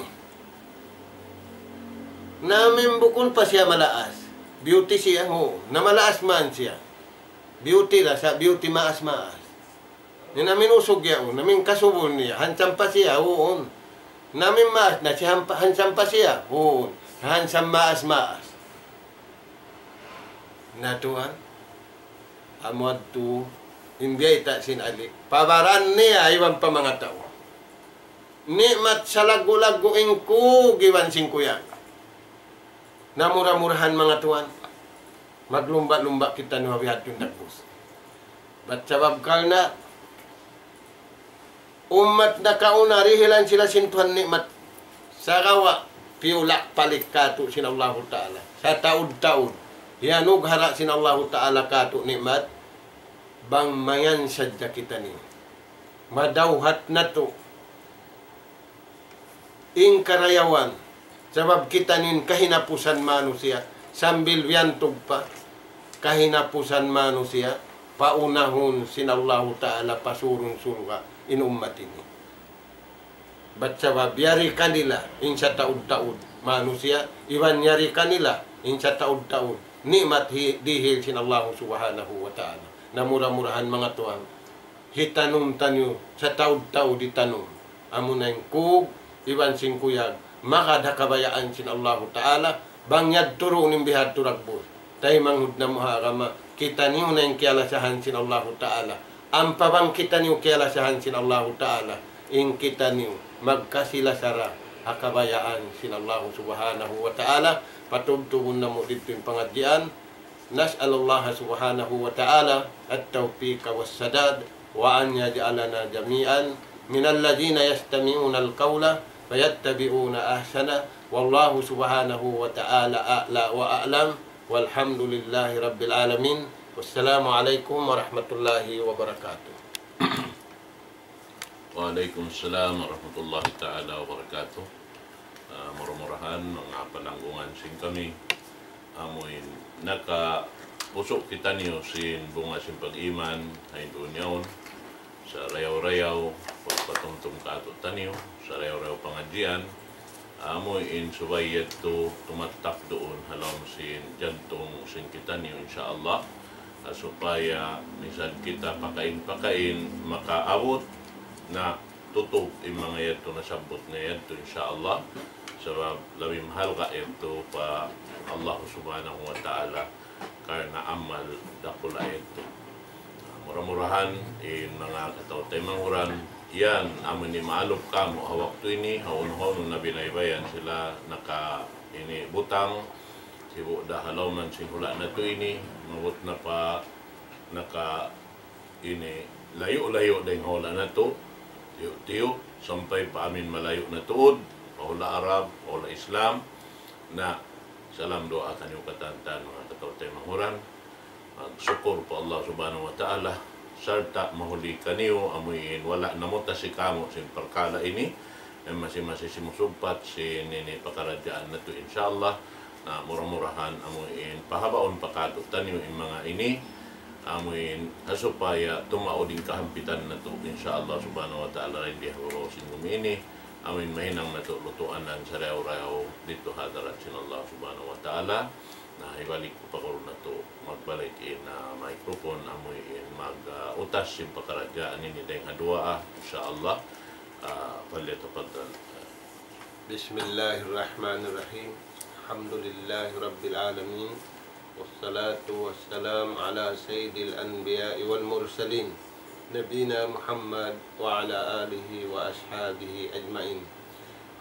Namin bukon pa siya malaas. Beauty siya, ho. Na malaas man siya. Beauty la, sa beauty maas-maas. Namin usog yaw, namin kasubon niya. Hansam pa siya, hoon. Namin maas na si Hansam pa siya. Oo. Hansam maas. Natuan. Amad tu India ita sinalik. Pabaran niya iwan pa mga tao. Nikmat sa lagu-lagu ingku giwan singkuyang. Namura-murahan mga tuan. Maglumba-lumba kita ni mabihat yung tagbus. Ba't sabab kalna umat na kauna rihilan sila sintuhan nikmat sa kawa piulak palik katu sinallahu ta'ala sa taud-taud yanug hara sinallahu ta'ala katu nikmat bang mayan sadya kita ni madawhat na to ing karayawan sabab kita nin kahinapusan manusia sambil wiyantog pa kahinapusan manusia paunahon sinallahu ta'ala pasurun surga in ummat ini. Ba't sabab yari kanila insya taud-taud manusia iwan yari kanila insya taud-taud nikmat dihil sinallahu subhanahu wa ta'ala na murah-murahan mga tuang hitanum tanyo sa taud-taud ditanum amunay kug iwan singkuyag makada kabayaan sinallahu ta'ala bangyad turo ning bihad turagbus tay manghud na muharama kita niyo na yung kialasahan sinallahu ta'ala ang pabangkitan niyo kialasahan sinallahu ta'ala ing kita niyo magkasilasara akabayaan sinallahu subhanahu wa ta'ala patubtubun na mo dito yung pangadyan nas'alallaha subhanahu wa ta'ala at-tawfiqa was-sadad wa an yaj'alana jami'an minalladhina yastami'una al-qawla fayattabi'una ahsana wallahu subhanahu wa ta'ala a'la wa a'lam walhamdulillahi rabbil alamin. Wassalamualaikum warahmatullahi wabarakatuh. Waalaikumsalam warahmatullahi ta'ala wabarakatuh. Murah-murahan mga pananggungan sing kami. Amoy nakapusok kita niyo sin bunga sin pag-iman ay dunyaon sa rayaw-rayaw pagpatungtong kato taniyo sa rayaw-rayaw pangadyan. Amoy in subayet to tumatak doon halam sin jantong sin kita niyo insyaallah. Supaya minsan kita pakain makaabot na tutog yung mga yato na sabot na yato insyaallah sabab labing mahal ka ito pa Allah subhanahu wa ta'ala karena amal dakula ito murah-murahan in mga kataw-tay manguran yan amin ni maalop ka mo hawak to ini haun-haun na binaybayan sila naka ini butang sibo dahalaw man singhula na to ini mabot na pa naka ini layo-layo dahil hula na to tiyo sampay pa amin malayo na tuod hula Arab, hula Islam na salam doa kanyo katantan mga katawtay mahuran magsukur po Allah subhanahu wa ta'ala sarta mahuli kaniyo amuin wala namuta si kamo sin perkala ini masih simusumpat si nini pakaradyaan na to insyaallah na murah-murahan amuin pahabaon pakadot tanyo yung mga ini amuin supaya tumao din kahampitan na to insyaallah subhanahu wa ta'ala rin dihawarosin gumini amuin mahinang na to lutuanan sa rayaw-rayaw dito hadarat sinallah subhanahu wa ta'ala na ibalik ko pa ko na to magbalik na microphone amuin mag-utas yung pakaradyaan ini dahil hadua insyaallah palitapadan. Bismillahirrahmanirrahim. Alhamdulillahi Rabbil Alamin. Wassalatu wassalam ala sayyidil anbiya'i wal mursalin Nabina Muhammad wa ala alihi wa ashabihi ajma'in.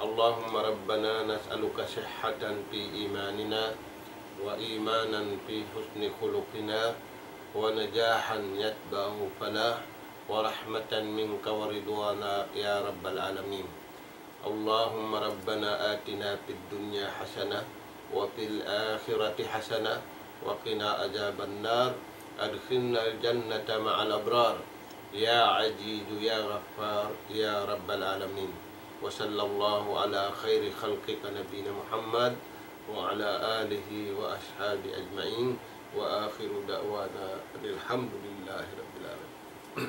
Allahumma Rabbana nas'aluka sihhatan fi imanina wa imanan fi husni khuluqina wa najahan yatba'u falah wa rahmatan minka wa ridwana ya Rabbal Alamin. Allahumma Rabbana atina fid dunya hasanah wa fil akhirati hasanah wa qina adzaban nar adkhilna al jannata ma'al abrar ya aziz ya ghaffar ya Rabbal Alamin. Wa sallallahu ala khairi khalqika nabiyina Muhammad wa ala alihi wa ashabi ajma'in wa akhiru da'wana alhamdulillahi rabbil alamin.